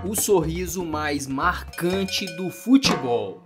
o sorriso mais marcante do futebol.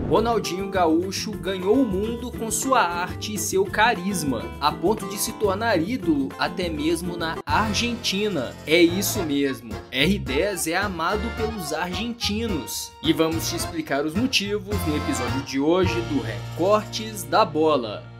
Ronaldinho Gaúcho ganhou o mundo com sua arte e seu carisma, a ponto de se tornar ídolo até mesmo na Argentina. É isso mesmo, R10 é amado pelos argentinos. E vamos te explicar os motivos no episódio de hoje do Recortes da Bola.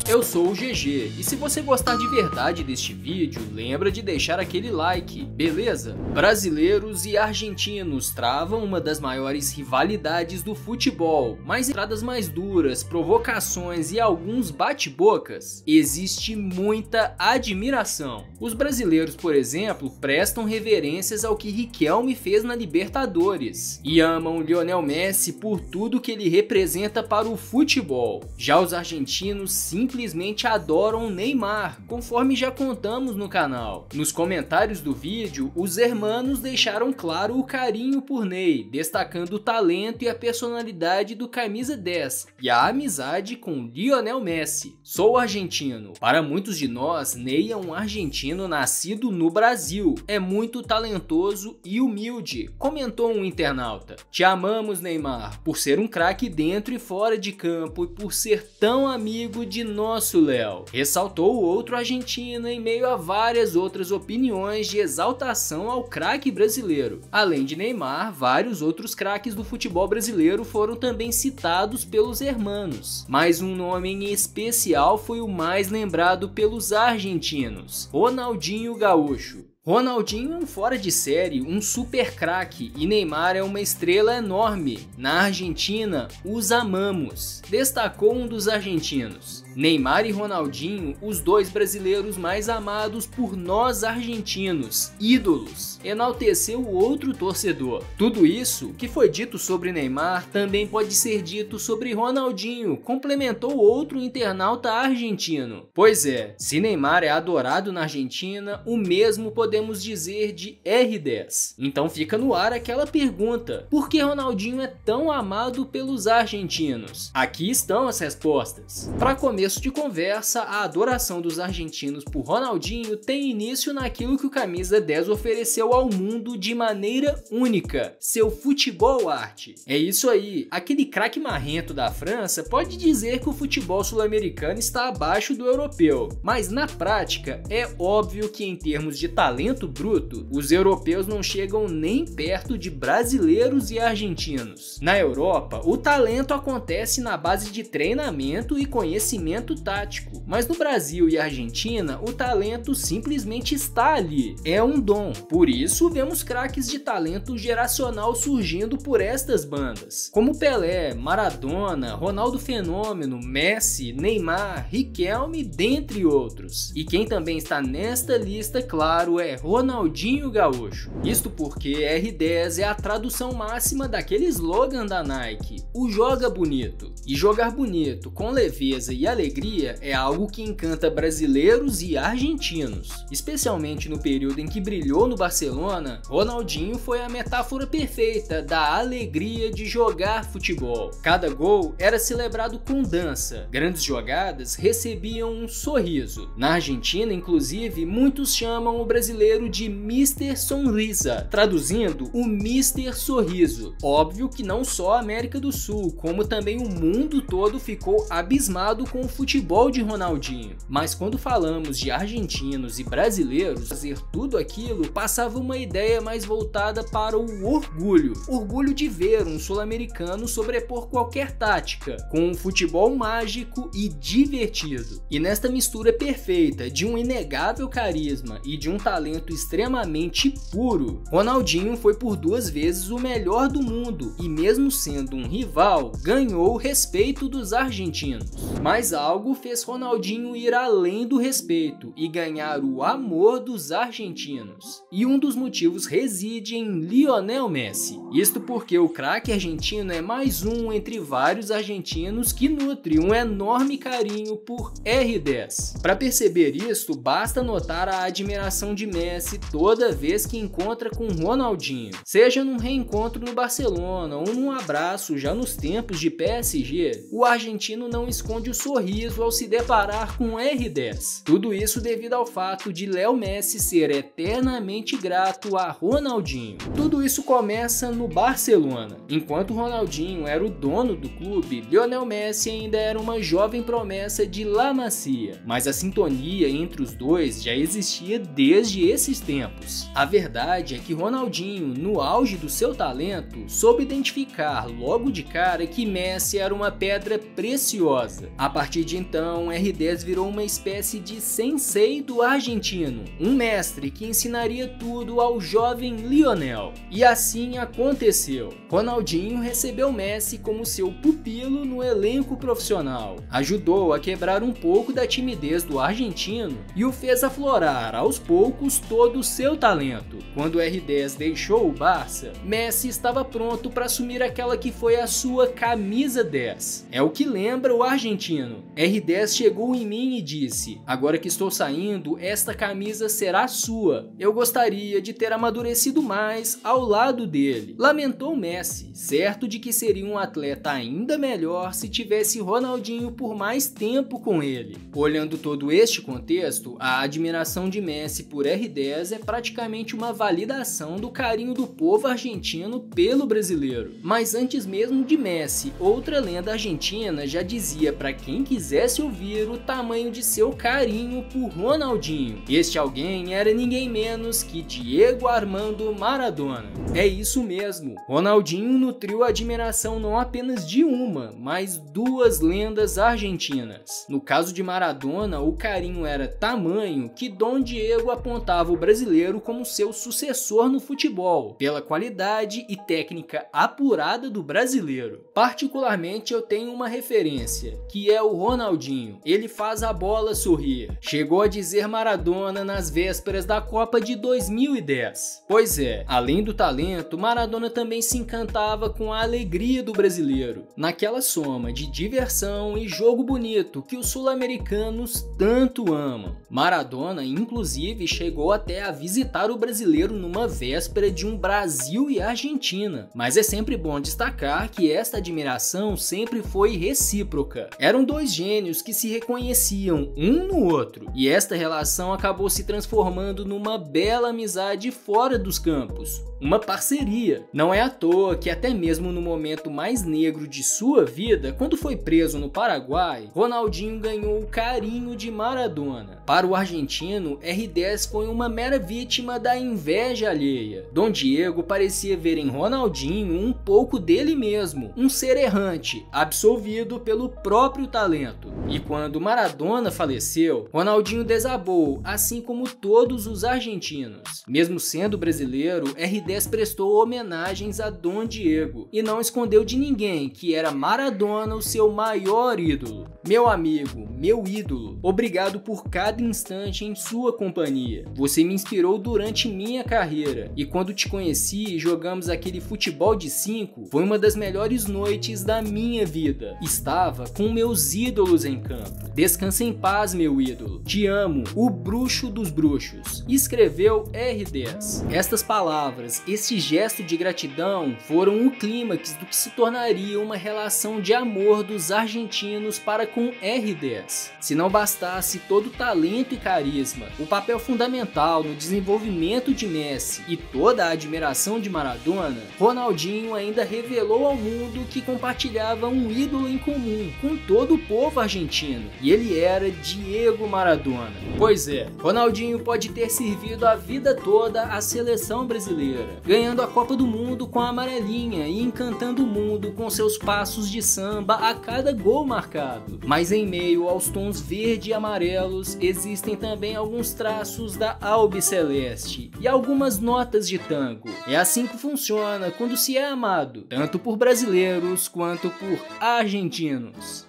Eu sou o GG, e se você gostar de verdade deste vídeo, lembra de deixar aquele like, beleza? Brasileiros e argentinos travam uma das maiores rivalidades do futebol, mas entradas mais duras, provocações e alguns bate-bocas, existe muita admiração. Os brasileiros, por exemplo, prestam reverências ao que Riquelme fez na Libertadores, e amam Lionel Messi por tudo que ele representa para o futebol. Já os argentinos simplesmente adoram Neymar, conforme já contamos no canal. Nos comentários do vídeo, os hermanos deixaram claro o carinho por Ney, destacando o talento e a personalidade do camisa 10 e a amizade com Lionel Messi. Sou argentino. Para muitos de nós, Ney é um argentino nascido no Brasil. É muito talentoso e humilde, comentou um internauta. Te amamos, Neymar, por ser um craque dentro e fora de campo e por ser tão amigo de nosso Léo, ressaltou o outro argentino em meio a várias outras opiniões de exaltação ao craque brasileiro. Além de Neymar, vários outros craques do futebol brasileiro foram também citados pelos hermanos, mas um nome em especial foi o mais lembrado pelos argentinos: Ronaldinho Gaúcho. Ronaldinho é um fora de série, um super craque, e Neymar é uma estrela enorme. Na Argentina, os amamos, destacou um dos argentinos. Neymar e Ronaldinho, os dois brasileiros mais amados por nós argentinos, ídolos, enalteceu o outro torcedor. Tudo isso que foi dito sobre Neymar também pode ser dito sobre Ronaldinho, complementou outro internauta argentino. Pois é, se Neymar é adorado na Argentina, o mesmo podemos dizer de R10. Então fica no ar aquela pergunta: por que Ronaldinho é tão amado pelos argentinos? Aqui estão as respostas. Para começo de conversa, a adoração dos argentinos por Ronaldinho tem início naquilo que o camisa 10 ofereceu ao mundo de maneira única: seu futebol arte. É isso aí, aquele craque marrento da França pode dizer que o futebol sul-americano está abaixo do europeu, mas na prática é óbvio que em termos de talento bruto, os europeus não chegam nem perto de brasileiros e argentinos. Na Europa, o talento acontece na base de treinamento e conhecimento tático, mas no Brasil e Argentina, o talento simplesmente está ali, é um dom. Por isso, vemos craques de talento geracional surgindo por estas bandas, como Pelé, Maradona, Ronaldo Fenômeno, Messi, Neymar, Riquelme, dentre outros. E quem também está nesta lista, claro, é Ronaldinho Gaúcho. Isto porque R10 é a tradução máxima daquele slogan da Nike: o joga bonito. E jogar bonito, com leveza e alegria, é algo que encanta brasileiros e argentinos. Especialmente no período em que brilhou no Barcelona, Ronaldinho foi a metáfora perfeita da alegria de jogar futebol. Cada gol era celebrado com dança, grandes jogadas recebiam um sorriso. Na Argentina, inclusive, muitos chamam o brasileiro de Mr. Sonrisa, traduzindo o Mr. Sorriso. Óbvio que não só a América do Sul, como também o mundo todo ficou abismado com o futebol de Ronaldinho. Mas quando falamos de argentinos e brasileiros, fazer tudo aquilo passava uma ideia mais voltada para o orgulho de ver um sul-americano sobrepor qualquer tática, com um futebol mágico e divertido. E nesta mistura perfeita de um inegável carisma e de um talento extremamente puro, Ronaldinho foi por 2 vezes o melhor do mundo e, mesmo sendo um rival, ganhou o respeito dos argentinos. Mas algo fez Ronaldinho ir além do respeito e ganhar o amor dos argentinos. E um dos motivos reside em Lionel Messi. Isto porque o craque argentino é mais um entre vários argentinos que nutre um enorme carinho por R10. Para perceber isso, basta notar a admiração de Messi toda vez que encontra com Ronaldinho. Seja num reencontro no Barcelona ou num abraço já nos tempos de PSG, o argentino não esconde o sorriso ao se deparar com R10. Tudo isso devido ao fato de Léo Messi ser eternamente grato a Ronaldinho. Tudo isso começa no Barcelona. Enquanto Ronaldinho era o dono do clube, Lionel Messi ainda era uma jovem promessa de La Masia, mas a sintonia entre os dois já existia desde esses tempos. A verdade é que Ronaldinho, no auge do seu talento, soube identificar logo de cara que Messi era uma pedra preciosa. A partir de então, R10 virou uma espécie de sensei do argentino, um mestre que ensinaria tudo ao jovem Lionel. E assim aconteceu. Ronaldinho recebeu Messi como seu pupilo no elenco profissional, ajudou a quebrar um pouco da timidez do argentino e o fez aflorar aos poucos todo o seu talento. Quando o R10 deixou o Barça, Messi estava pronto para assumir aquela que foi a sua camisa 10. É o que lembra o argentino. R10 chegou em mim e disse: "Agora que estou saindo, esta camisa será sua. Eu gostaria de ter amadurecido mais ao lado dele." Lamentou Messi, certo de que seria um atleta ainda melhor se tivesse Ronaldinho por mais tempo com ele. Olhando todo este contexto, a admiração de Messi por R10 é praticamente uma validação do carinho do povo argentino pelo brasileiro. Mas antes mesmo de Messi, outra lenda argentina já dizia para quem quisesse ouvir o tamanho de seu carinho por Ronaldinho. Este alguém era ninguém menos que Diego Armando Maradona. É isso mesmo, Ronaldinho nutriu a admiração não apenas de uma, mas duas lendas argentinas. No caso de Maradona, o carinho era tamanho que Dom Diego apontava o brasileiro como seu sucessor no futebol, pela qualidade e técnica apurada do brasileiro. Particularmente eu tenho uma referência, que é o Ronaldinho. Ele faz a bola sorrir. Chegou a dizer Maradona nas vésperas da Copa de 2010. Pois é, além do talento, Maradona também se encantava com a alegria do brasileiro, naquela soma de diversão e jogo bonito que os sul-americanos tanto amam. Maradona, inclusive, chegou até a visitar o brasileiro numa véspera de um Brasil e Argentina, mas é sempre bom destacar que esta admiração sempre foi recíproca. Eram dois gênios que se reconheciam um no outro, e esta relação acabou se transformando numa bela amizade fora dos campos, uma parceria. Não é à toa que até mesmo no momento mais negro de sua vida, quando foi preso no Paraguai, Ronaldinho ganhou o carinho de Maradona. Para o argentino, R10 foi uma mera vítima da inveja alheia. Dom Diego parecia ver em Ronaldinho um pouco dele mesmo, um ser errante, absolvido pelo próprio talento. E quando Maradona faleceu, Ronaldinho desabou, assim como todos os argentinos. Mesmo sendo brasileiro, R10 prestou homenagens a Dom Diego e não escondeu de ninguém que era Maradona o seu maior ídolo. Meu amigo, meu ídolo, obrigado por cada instante em sua companhia. Você me inspirou durante minha carreira e quando te conheci e jogamos aquele futebol de 5, foi uma das melhores noites da minha vida. Estava com meus ídolos em campo. Descansa em paz, meu ídolo. Te amo, o bruxo dos bruxos. Escreveu R10. Estas palavras, esse gesto de gratidão foram o clímax do que se tornaria uma relação de amor dos argentinos para com R10. Se não bastasse todo o talento e carisma, o papel fundamental no desenvolvimento de Messi e toda a admiração de Maradona, Ronaldinho ainda revelou ao mundo que compartilhava um ídolo em comum com todo o povo argentino, e ele era Diego Maradona. Pois é, Ronaldinho pode ter servido a vida toda à seleção brasileira, ganhando a Copa do Mundo com a amarelinha e encantando o mundo com seus passos de samba a cada gol marcado. Mas em meio aos tons verde e amarelos, existem também alguns traços da albiceleste e algumas notas de tango. É assim que funciona quando se é amado, tanto por brasileiros quanto por argentinos.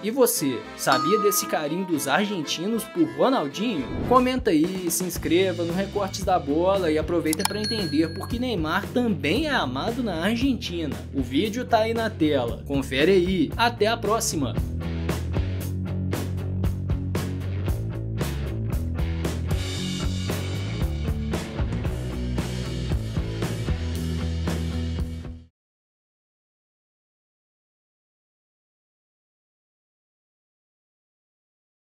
E você, sabia desse carinho dos argentinos por Ronaldinho? Comenta aí, se inscreva no Recortes da Bola e aproveita para entender por que Neymar também é amado na Argentina. O vídeo tá aí na tela, confere aí, até a próxima!